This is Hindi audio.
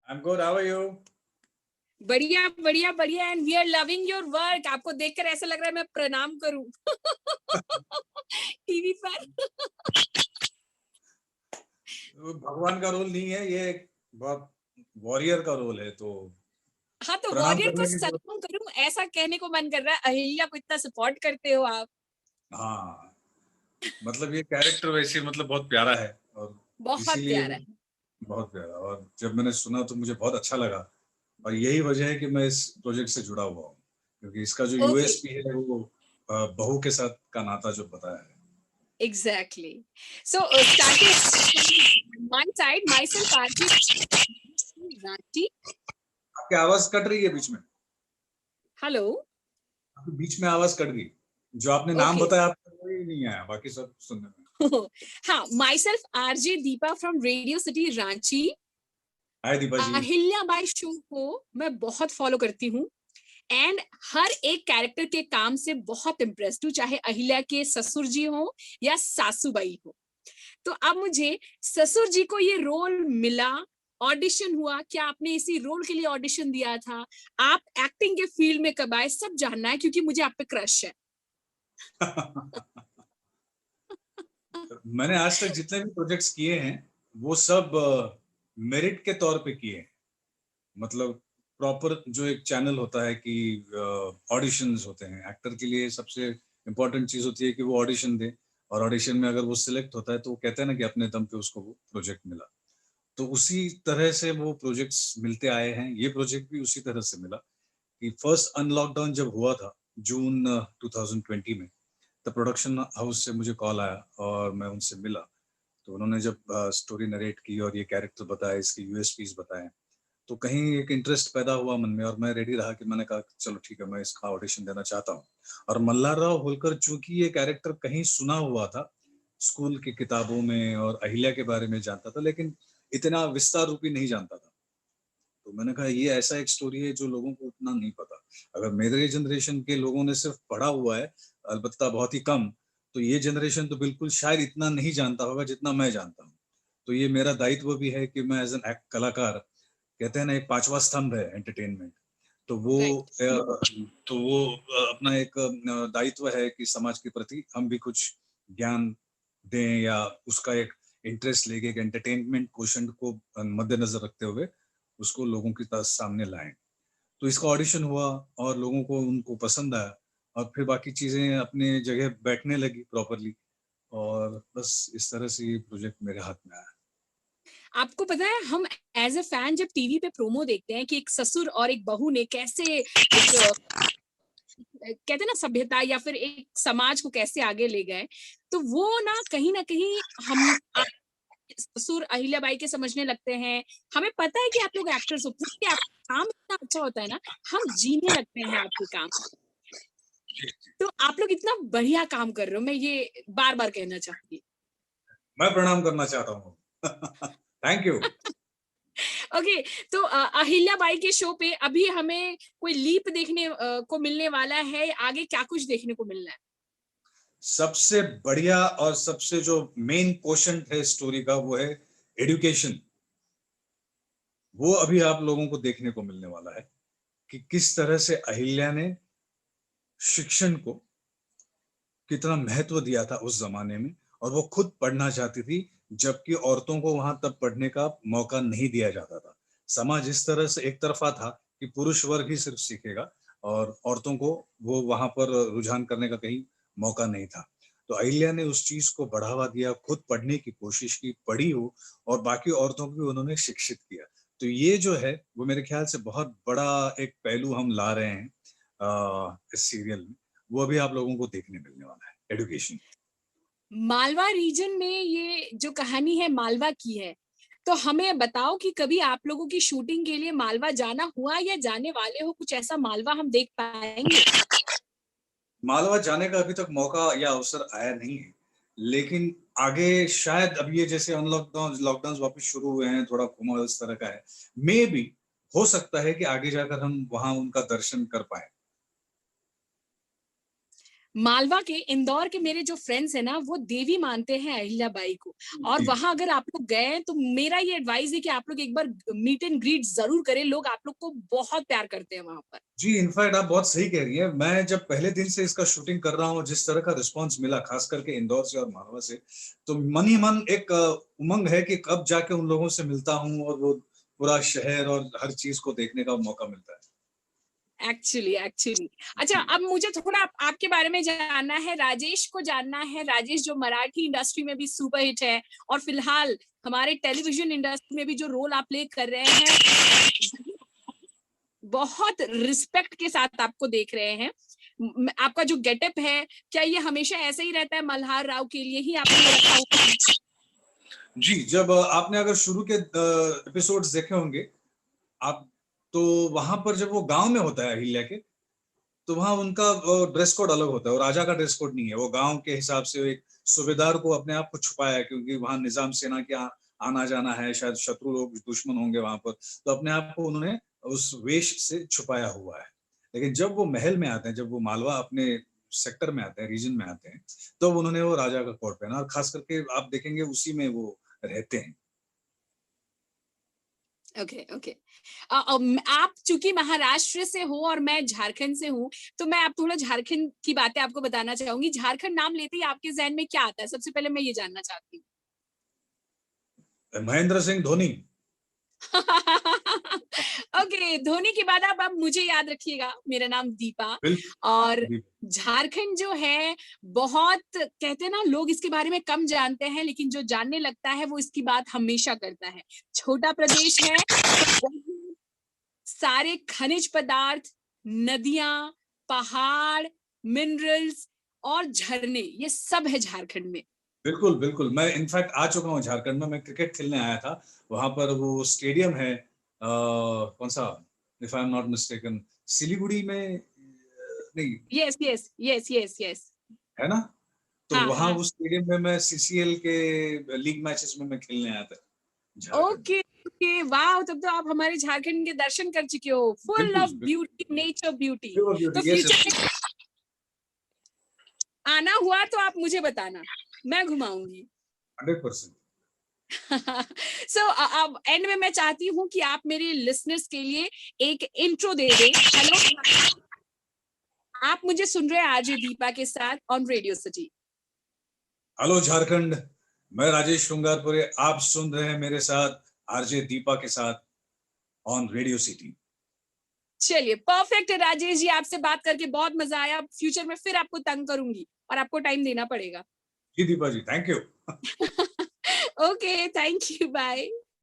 I'm good. How are you? बढ़िया बढ़िया बढ़िया and we are loving your work. आपको देखकर ऐसा लग रहा है मैं प्रणाम करूं टीवी पर। भगवान का रोल नहीं है, ये एक बहुत वॉरियर का रोल है, तो हाँ तो प्रणाम वॉरियर को करने की जरूरत। सलाम करूं ऐसा कहने को मन कर रहा है। अहिल्या को इतना सपोर्ट करते हो आप। हाँ, मतलब ये कैरेक्टर वैसे मतलब बहुत प्यारा है और बहुत इसीलिए प्यारा है। बहुत प्यारा। और जब मैंने सुना तो मुझे बहुत अच्छा लगा और यही वजह है कि मैं इस प्रोजेक्ट से जुड़ा हुआ हूँ, क्योंकि इसका जो ओके यूएसपी है वो बहू के साथ का नाता जो बताया है। Exactly. So starting my side my self RJ Ranchi. आपकी आवाज कट रही है बीच में। हेलो। आपकी बीच में आवाज कट गई। जो आपने नाम ओके बताया आपका कोई नहीं आया, बाकी सब सुनने में। हाँ myself RJ Deepa from radio city Ranchi. Hi Deepa ji. Ahilya Bai show को मैं बहुत फॉलो करती हूँ एंड हर एक कैरेक्टर के काम से बहुत इम्प्रेस्ड हूँ, चाहे अहिल्या के ससुर जी हो या सासूबाई हो। तो अब मुझे ससुर जी को ये रोल मिला, ऑडिशन हुआ, क्या आपने इसी रोल के लिए ऑडिशन दिया था, आप एक्टिंग के फील्ड में कब आए, सब जानना है क्योंकि मुझे आप पे क्रश है। मैंने आज तक जितने भी प्रोजेक्ट्स किए हैं वो सब मेरिट के तौर पे किए हैं। मतलब प्रॉपर जो एक चैनल होता है कि ऑडिशंस होते हैं एक्टर के लिए, सबसे इम्पोर्टेंट चीज होती है कि वो ऑडिशन दे, और ऑडिशन में अगर वो सिलेक्ट होता है तो वो कहते हैं ना कि अपने दम पे उसको वो प्रोजेक्ट मिला। तो उसी तरह से वो प्रोजेक्ट्स मिलते आए हैं। ये प्रोजेक्ट भी उसी तरह से मिला कि फर्स्ट अनलॉकडाउन जब हुआ था जून 2020 में, तो प्रोडक्शन हाउस से मुझे कॉल आया और मैं उनसे मिला। तो उन्होंने जब स्टोरी नरेट की और ये कैरेक्टर बताया, इसके यूएसपीज बताए, तो कहीं एक इंटरेस्ट पैदा हुआ मन में और मैं रेडी रहा कि मैंने कहा चलो ठीक है, मैं इसका ऑडिशन देना चाहता हूँ। और मल्हार राव होलकर, चूंकि ये कैरेक्टर कहीं सुना हुआ था स्कूल की किताबों में और अहिल्या के बारे में जानता था, लेकिन इतना विस्तार रूपी नहीं जानता था। तो मैंने कहा ये ऐसा एक स्टोरी है जो लोगों को उतना नहीं पता। अगर मेरे जनरेशन के लोगों ने सिर्फ पढ़ा हुआ है, अलबत्ता बहुत ही कम, तो ये जनरेशन तो बिल्कुल शायद इतना नहीं जानता होगा जितना मैं जानता हूँ। तो ये मेरा दायित्व भी है कि मैं एज एन कलाकार, कहते हैं ना एक पांचवा स्तंभ है एंटरटेनमेंट, तो वो राइट। अपना एक दायित्व है कि समाज के प्रति हम भी कुछ ज्ञान दें या उसका एक इंटरेस्ट लेके एक एंटरटेनमेंट क्वोशंट को मद्देनजर रखते हुए उसको लोगों के सामने लाएं। तो इसका ऑडिशन हुआ और लोगों को उनको पसंद आया और फिर बाकी चीजें अपने जगह बैठने लगी प्रॉपरली, और बस इस तरह से ये प्रोजेक्ट मेरे हाथ में आया। आपको पता है हम एज ए फैन जब टीवी पे प्रोमो देखते हैं कि एक ससुर और एक बहू ने कैसे एक कहते हैं ना सभ्यता या फिर एक समाज को कैसे आगे ले गए, तो वो ना कहीं हम ससुर अहिल्याबाई के समझने लगते हैं। हमें पता है कि आप लोग एक्टर्स हो, कि आपका काम इतना अच्छा होता है ना, हम जीने लगते हैं आपके काम। तो आप लोग इतना बढ़िया काम कर रहे हो, मैं ये बार बार कहना चाहूंगी। मैं प्रणाम करना चाहता हूँ। Thank you. ओके। तो अहिल्याबाई के शो पे अभी हमें कोई लीप देखने को मिलने वाला है, आगे क्या कुछ देखने को मिलना है? सबसे बढ़िया और सबसे जो मेन पोर्शन है स्टोरी का वो है एजुकेशन। वो अभी आप लोगों को देखने को मिलने वाला है कि किस तरह से अहिल्या ने शिक्षण को कितना महत्व दिया था उस जमाने में, और वो खुद पढ़ना चाहती थी जबकि औरतों को वहां तब पढ़ने का मौका नहीं दिया जाता था। समाज इस तरह से एक तरफा था कि पुरुष वर्ग ही सिर्फ सीखेगा और औरतों को वो वहां पर रुझान करने का कहीं मौका नहीं था। तो अहिल्या ने उस चीज को बढ़ावा दिया, खुद पढ़ने की कोशिश की, पढ़ी हो, और बाकी औरतों को भी उन्होंने शिक्षित किया। तो ये जो है वो मेरे ख्याल से बहुत बड़ा एक पहलू हम ला रहे हैं इस सीरियल में। वो अभी आप लोगों को देखने मिलने वाला है, एजुकेशन। मालवा रीजन में ये जो कहानी है मालवा की है, तो हमें बताओ कि कभी आप लोगों की शूटिंग के लिए मालवा जाना हुआ या जाने वाले हो, कुछ ऐसा मालवा हम देख पाएंगे? मालवा जाने का अभी तक मौका या अवसर आया नहीं है, लेकिन आगे शायद अब ये जैसे अनलॉकडाउन लॉकडाउन वापस शुरू हुए हैं, थोड़ा घुमाव इस तरह का है, मे बी हो सकता है कि आगे जाकर हम वहां उनका दर्शन कर पाए। मालवा के, इंदौर के मेरे जो फ्रेंड्स हैं ना, वो देवी मानते हैं अहिल्याबाई को। और जी वहां अगर आप लोग गए तो मेरा ये एडवाइस है कि आप लोग एक बार मीट एंड ग्रीट जरूर करें। लोग आप लोग को बहुत प्यार करते हैं वहां पर। जी, इनफैक्ट आप बहुत सही कह रही हैं। मैं जब पहले दिन से इसका शूटिंग कर रहा हूँ, जिस तरह का रिस्पॉन्स मिला, खास करके इंदौर से और मालवा से, तो मन ही मन एक उमंग है कि कब जाके उन लोगों से मिलता हूँ और वो पूरा शहर और हर चीज़ को देखने का मौका मिलता है। एक्चुअली एक्चुअली अच्छा, जी। अब मुझे थोड़ा आपके बारे में जानना है, राजेश को जानना है। राजेश जो मराठी इंडस्ट्री में भी सुपरहिट है, और फिलहाल हमारे टेलीविजन इंडस्ट्री में भी जो रोल आप प्ले कर रहे हैं, बहुत रिस्पेक्ट के साथ आपको देख रहे हैं। आपका जो गेटअप है, क्या ये हमेशा ऐसा ही रहता है? मल्हार राव के लिए ही आपने ये रखा हुआ? जी, जब आपने अगर शुरू के एपिसोड्स देखे होंगे, आप तो वहाँ पर जब वो गाँव में होता है अहिल्या के, तो वहाँ उनका ड्रेस कोड अलग होता है, वो राजा का ड्रेस कोड नहीं है। वो गाँव के हिसाब से एक सूबेदार को अपने आप को छुपाया है, क्योंकि वहाँ निज़ाम सेना के आना-जाना है, शायद शत्रु लोग, दुश्मन होंगे वहाँ पर, तो अपने आप को उन्होंने उस वेश से छुपाया हुआ है। लेकिन जब वो महल में आते हैं, जब वो मालवा अपने सेक्टर में आते हैं, रीजन में आते हैं, तब उन्होंने वो राजा का कोट पहना, और खास करके आप देखेंगे उसी में वो रहते हैं। Okay okay. आप चूंकि महाराष्ट्र से हो और मैं झारखंड से हूँ, तो मैं आप थोड़ा झारखंड की बातें आपको बताना चाहूंगी। झारखंड नाम लेते ही आपके जहन में क्या आता है? सबसे पहले मैं ये जानना चाहती हूँ। महेंद्र सिंह धोनी। ओके, धोनी के बाद आप मुझे याद रखिएगा, मेरा नाम दीपा। बिल्कुल। और जी, झारखंड जो है, बहुत कहते हैं ना, लोग इसके बारे में कम जानते हैं, लेकिन जो जानने लगता है वो इसकी बात हमेशा करता है। छोटा प्रदेश है, सारे खनिज पदार्थ, नदियां, पहाड़, मिनरल्स और झरने, ये सब है झारखंड में। बिल्कुल, बिल्कुल। मैं इनफैक्ट आ चुका हूँ झारखंड में, मैं क्रिकेट खेलने आया था। वहाँ पर वो स्टेडियम है, कौन-सा, if I am not mistaken, Siliguri में, नहीं, yes yes yes yes yes. है ना? तो हाँ वहाँ हाँ। उस स्टेडियम में मैं सीसीएल के लीग मैचेस में मैं खेलने आया था, झारखंड में। ओके ओके, वाह! तब तो आप हमारे झारखंड के दर्शन कर चुके हो। फुल बिल्कुल, ऑफ बिल्कुल। Beauty, nature beauty. प्योर तो ब्यूटी, यस, फ्यूचर यस। में आना हुआ तो आप मुझे बताना, मैं घुमाऊंगी। 100%। सो अब एंड में मैं चाहती हूँ कि आप मेरे लिसनर्स के लिए एक इंट्रो दे दें। हेलो, आप मुझे सुन रहे हैं आरजे दीपा के साथ on radio city. Hello Jharkhand, मैं राजेश श्रृंगारपुरे, आप सुन रहे हैं मेरे साथ आरजे दीपा के साथ ऑन रेडियो सिटी। चलिए, परफेक्ट है राजेश जी, आपसे बात करके बहुत मजा आया। फ्यूचर में फिर आपको तंग करूंगी और आपको टाइम देना पड़ेगा। जी Deepa ji, thank you. Okay, thank you, bye.